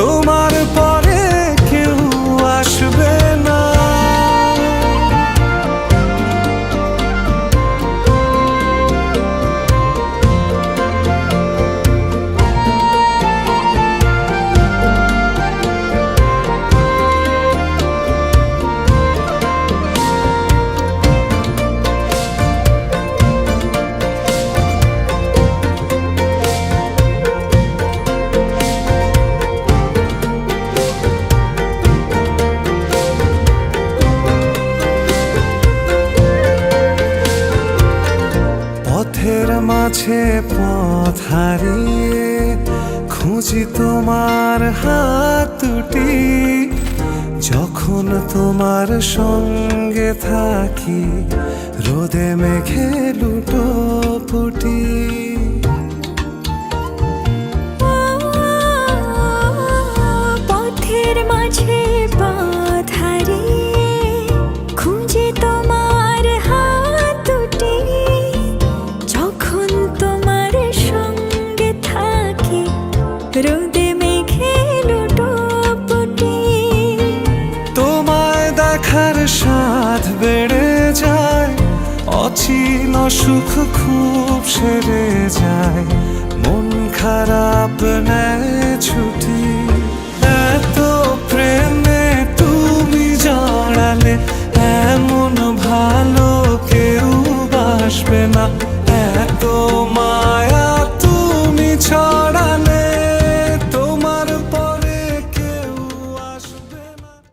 তোমার পরে কেউ আসবে না। পথের মাঝে পথ হারিয়ে খুঁজি তোমার হাত দুটি, যখন তোমার সঙ্গে থাকি রোদে মেঘে লুটোপুটি। পথের মাঝে পথ হারিয়ে খুঁজে তোমার হাত দুটি, যখন তোমার সঙ্গে থাকি রোদে মেঘে লুটোপুটি। তোমায় দেখার স্বাদ বেড়ে যায়, অচিন সুখ খুব সেরে যায়, মন খারাপ নেয় ছুটি।